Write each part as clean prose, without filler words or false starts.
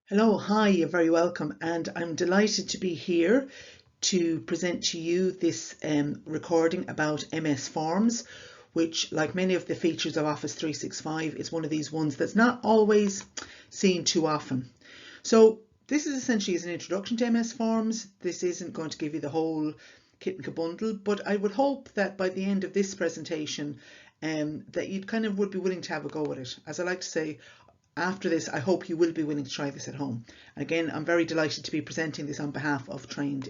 Hello, hi, you're very welcome, and I'm delighted to be here to present to you this recording about MS Forms, which, like many of the features of Office 365, is one of these ones that's not always seen too often. So this is essentially as an introduction to MS Forms. This isn't going to give you the whole kit and kabundle, but I would hope that by the end of this presentation that you kind of would be willing to have a go at it. As I like to say, after this, I hope you will be willing to try this at home. Again, I'm very delighted to be presenting this on behalf of Trained.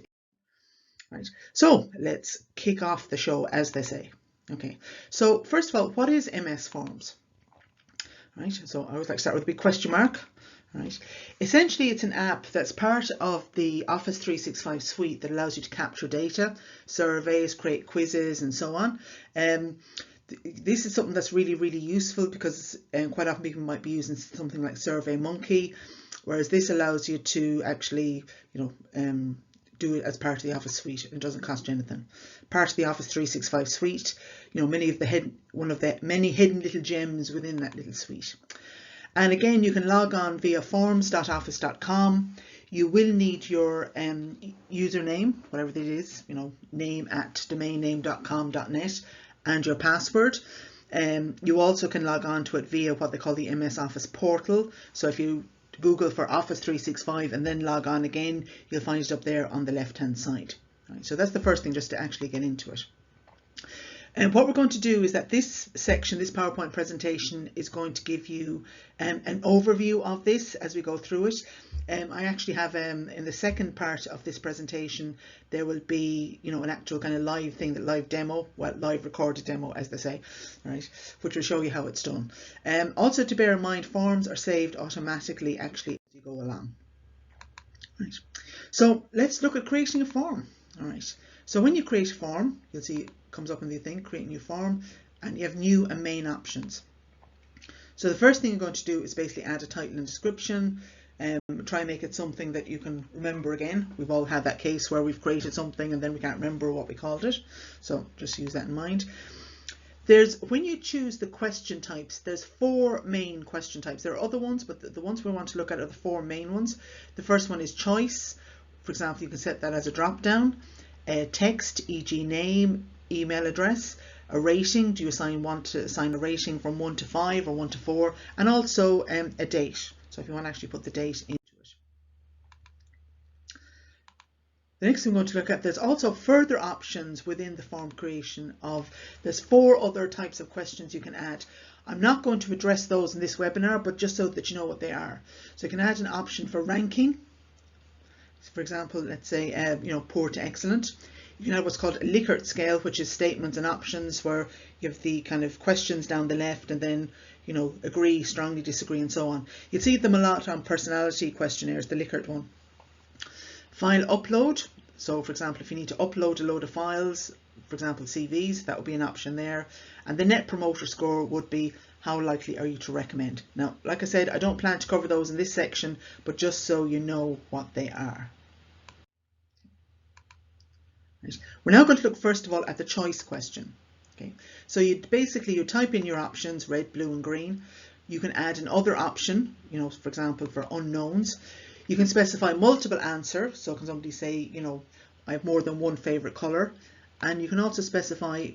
Right, so let's kick off the show, as they say. Okay, so first of all, what is MS Forms? Right, so I always like to start with a big question mark. Right, essentially it's an app that's part of the Office 365 suite that allows you to capture data, surveys, create quizzes, and so on. This is something that's really useful because quite often people might be using something like SurveyMonkey, whereas this allows you to actually, do it as part of the Office suite and doesn't cost you anything. Part of the Office 365 suite, one of the many hidden little gems within that little suite. And again, you can log on via forms.office.com. You will need your username, whatever it is, name@domainname.com.net, and your password. You also can log on to it via what they call the MS Office portal. So if you Google for Office 365 and then log on again, you'll find it up there on the left hand side. Right, so that's the first thing, just to actually get into it. And what we're going to do is that this section, this PowerPoint presentation, is going to give you an overview of this as we go through it. I actually have in the second part of this presentation, there will be, an actual kind of live thing, that live demo, well, live recorded demo, as they say, right, which will show you how it's done. Also to bear in mind, forms are saved automatically actually as you go along. Right. So let's look at creating a form. All right. So when you create a form, you'll see it comes up in the thing, create a new form, and you have new and main options. So the first thing you're going to do is basically add a title and description. Try and make it something that you can remember again. We've all had that case where we've created something and then we can't remember what we called it. So just use that in mind. When you choose the question types, there's 4 main question types. There are other ones, but the ones we want to look at are the 4 main ones. The first one is choice. For example, you can set that as a drop down. Text, e.g. name, email address. A rating, do you want to assign a rating from 1 to 5 or 1 to 4, and also a date. So if you want to actually put the date into it. The next thing we're going to look at, there's also further options within the form creation there's 4 other types of questions you can add. I'm not going to address those in this webinar, but just so that you know what they are. So you can add an option for ranking. So for example, let's say, poor to excellent. You can have what's called a Likert scale, which is statements and options, where you have the kind of questions down the left and then, agree, strongly disagree, and so on. You'll see them a lot on personality questionnaires, the Likert one. File upload. So for example, if you need to upload a load of files, for example, CVs, that would be an option there. And the net promoter score would be how likely are you to recommend. Now, like I said, I don't plan to cover those in this section, but just so you know what they are. Right. We're now going to look first of all at the choice question. Okay, so you type in your options, red, blue, and green. You can add another option, for example, for unknowns. You can specify multiple answer. So can somebody say, I have more than one favorite color, and you can also specify,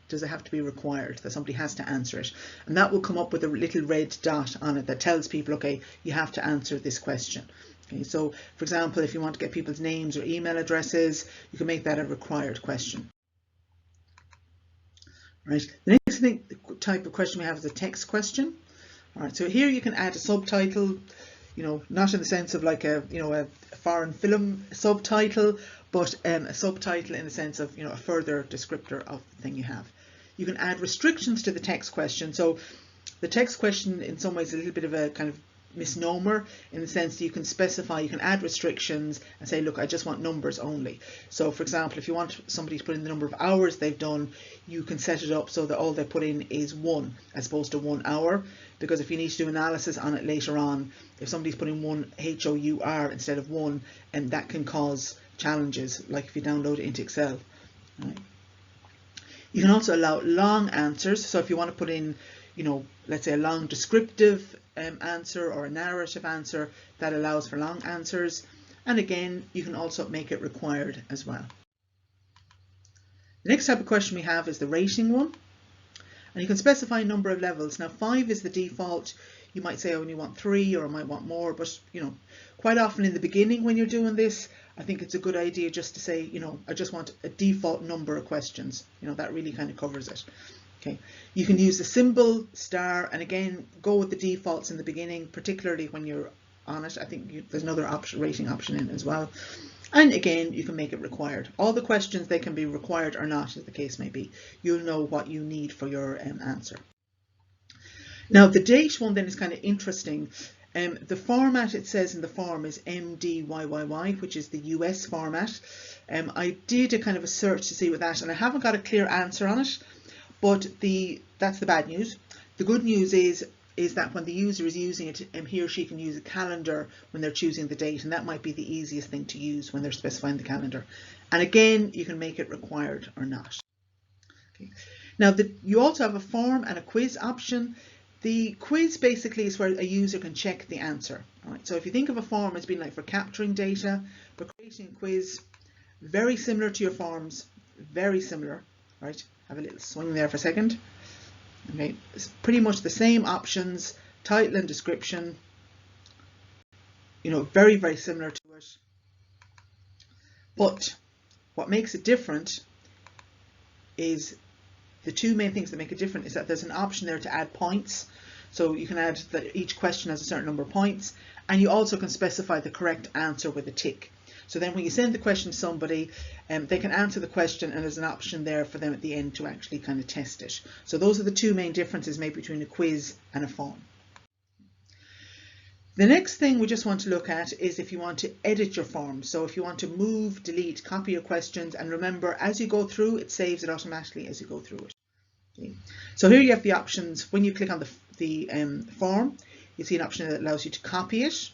does it have to be required, that somebody has to answer it, and that will come up with a little red dot on it that tells people, okay, you have to answer this question. Okay, so for example, if you want to get people's names or email addresses, you can make that a required question. Right. The next type of question we have is a text question. All right. So here you can add a subtitle, not in the sense of like a foreign film subtitle, but a subtitle in the sense of a further descriptor of the thing you have. You can add restrictions to the text question. So the text question in some ways is a little bit of a kind of misnomer, in the sense that you can add restrictions and say, look, I just want numbers only. So for example, if you want somebody to put in the number of hours they've done, you can set it up so that all they put in is 1 as opposed to 1 hour, because if you need to do analysis on it later on, if somebody's putting 1 HOUR instead of 1, and that can cause challenges, like if you download it into Excel. Right. You can also allow long answers. So if you want to put in, let's say a long descriptive answer or a narrative answer that allows for long answers. And again, you can also make it required as well. The next type of question we have is the rating one. And you can specify a number of levels. Now 5 is the default. You might say I only want 3 or I might want more, but quite often in the beginning when you're doing this, I think it's a good idea just to say, I just want a default number of questions. That really kind of covers it. Okay. You can use the symbol star, and again, go with the defaults in the beginning, particularly when you're on it. I think there's another rating option in as well. And again, you can make it required. All the questions, they can be required or not, as the case may be. You'll know what you need for your answer. Now, the date one then is kind of interesting. The format, it says in the form, is MDYYY, which is the US format. I did a kind of a search to see what that, and I haven't got a clear answer on it, but that's the bad news. The good news is that when the user is using it, he or she can use a calendar when they're choosing the date, and that might be the easiest thing to use when they're specifying the calendar. And again, you can make it required or not. Okay. Now, you also have a form and a quiz option. The quiz basically is where a user can check the answer. All right. So if you think of a form as being like for capturing data, but creating a quiz, very similar to your forms, very similar. Right. Have a little swing there for a second. Okay, it's pretty much the same options, title and description, very, very similar to it. But what makes it different is the two main things that make it different is that there's an option there to add points. So you can add that each question has a certain number of points, and you also can specify the correct answer with a tick. So then when you send the question to somebody, they can answer the question, and there's an option there for them at the end to actually kind of test it. So those are the two main differences made between a quiz and a form. The next thing we just want to look at is if you want to edit your form. So if you want to move, delete, copy your questions, and remember, as you go through, it saves it automatically as you go through it. Okay. So here you have the options. When you click on the form, you see an option that allows you to copy it.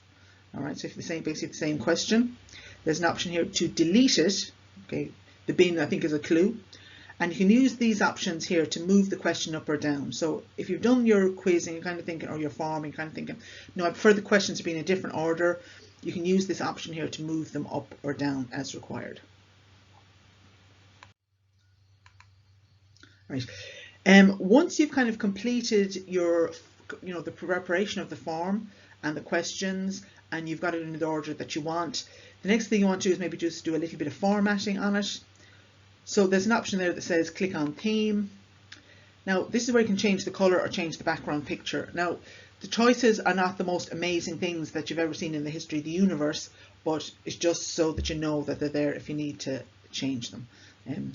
All right, so if basically the same question. There's an option here to delete it. Okay, the bin I think is a clue, and you can use these options here to move the question up or down. So if you've done your quiz and you're kind of thinking, or your form, and you're kind of thinking, no, I prefer the questions to be in a different order, you can use this option here to move them up or down as required. Right. Once you've kind of completed your, the preparation of the form and the questions, and you've got it in the order that you want, the next thing you want to do is maybe just do a little bit of formatting on it. So there's an option there that says click on theme. Now this is where you can change the color or change the background picture. Now the choices are not the most amazing things that you've ever seen in the history of the universe, but it's just so that you know that they're there if you need to change them.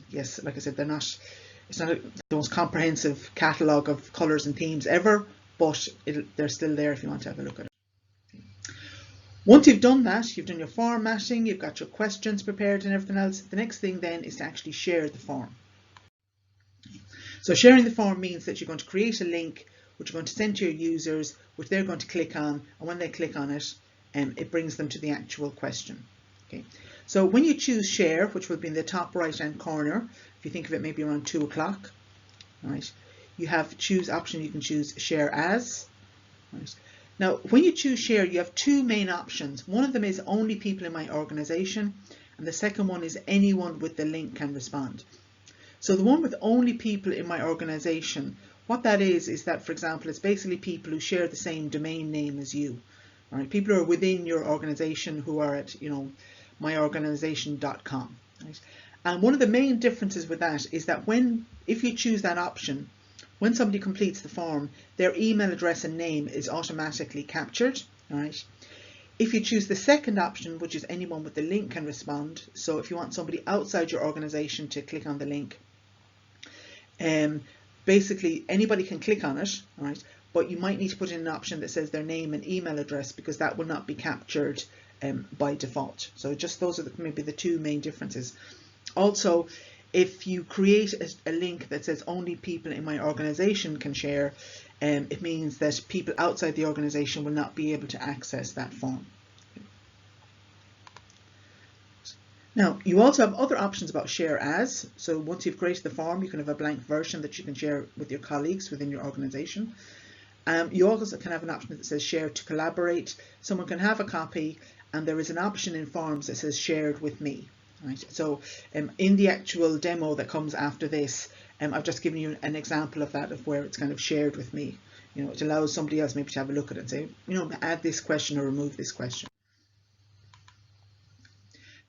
Yes, like I said, it's not the most comprehensive catalogue of colours and themes ever, but they're still there if you want to have a look at it. Once you've done that, you've done your formatting, you've got your questions prepared and everything else, the next thing then is to actually share the form. So sharing the form means that you're going to create a link which you're going to send to your users, which they're going to click on, and when they click on it, it brings them to the actual question. Okay. So when you choose share, which will be in the top right hand corner, if you think of it maybe around 2 o'clock, right, you have choose option, you can choose share as. Right. Now, when you choose share, you have two main options. One of them is only people in my organization, and the second one is anyone with the link can respond. So the one with only people in my organization, what that is that, for example, it's basically people who share the same domain name as you. All right, people who are within your organization who are at, myorganization.com. Right? And one of the main differences with that is that if you choose that option, when somebody completes the form, their email address and name is automatically captured. All right. If you choose the second option, which is anyone with the link can respond, so if you want somebody outside your organization to click on the link, basically anybody can click on it, all right, but you might need to put in an option that says their name and email address, because that will not be captured by default. So just those are maybe the two main differences. Also, if you create a link that says only people in my organization can share, it means that people outside the organization will not be able to access that form. Now, you also have other options about share as. So once you've created the form, you can have a blank version that you can share with your colleagues within your organization. You also can have an option that says share to collaborate. Someone can have a copy, and there is an option in Forms that says shared with me. Right. So in the actual demo that comes after this, I've just given you an example of that, of where it's kind of shared with me. You know, it allows somebody else maybe to have a look at it and say, you know, add this question or remove this question.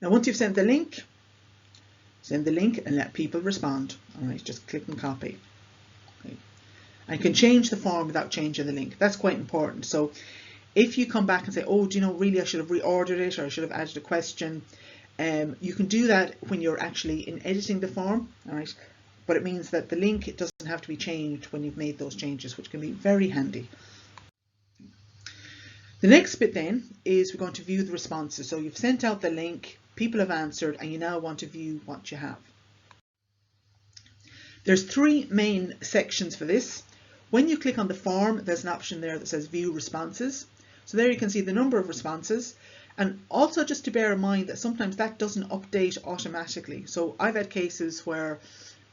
Now, once you've sent the link, send the link and let people respond. All right, just click and copy. Okay. And you can change the form without changing the link. That's quite important. So if you come back and say, oh, do you know, really I should have reordered it, or I should have added a question, you can do that when you're actually in editing the form. All right, but it means that the link doesn't have to be changed when you've made those changes, which can be very handy. The next bit then is we're going to view the responses. So you've sent out the link, people have answered, and you now want to view what you have. There's three main sections for this. When you click on the form, there's an option there that says view responses. So there you can see the number of responses, and also just to bear in mind that sometimes that doesn't update automatically. So I've had cases where,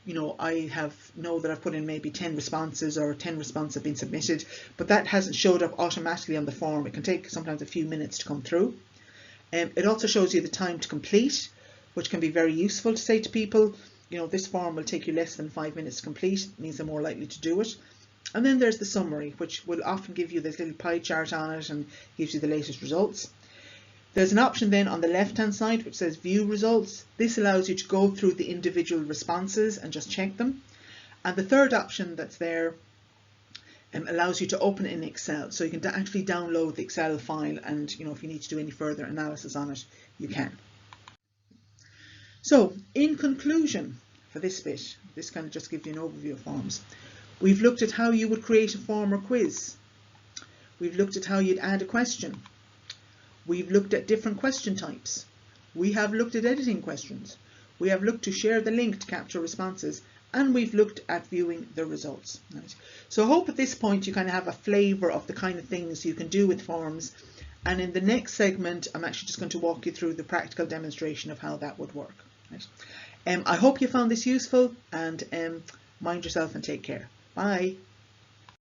you know, I know that I've put in maybe 10 responses, or 10 responses have been submitted, but that hasn't showed up automatically on the form. It can take sometimes a few minutes to come through. It also shows you the time to complete, which can be very useful to say to people, you know, this form will take you less than 5 minutes to complete. It means they're more likely to do it. And then there's the summary, which will often give you this little pie chart on it and gives you the latest results. There's an option then on the left hand side which says view results. This allows you to go through the individual responses and just check them. And the third option that's there allows you to open it in Excel, so you can actually download the Excel file, and you know, if you need to do any further analysis on it, you can. So in conclusion for this bit, this kind of just gives you an overview of forms. We've looked at how you would create a form or quiz. We've looked at how you'd add a question. We've looked at different question types. We have looked at editing questions. We have looked to share the link to capture responses, and we've looked at viewing the results. Right. So I hope at this point you kind of have a flavour of the kind of things you can do with forms, and in the next segment I'm actually just going to walk you through the practical demonstration of how that would work. Right. I hope you found this useful, and mind yourself and take care. Bye.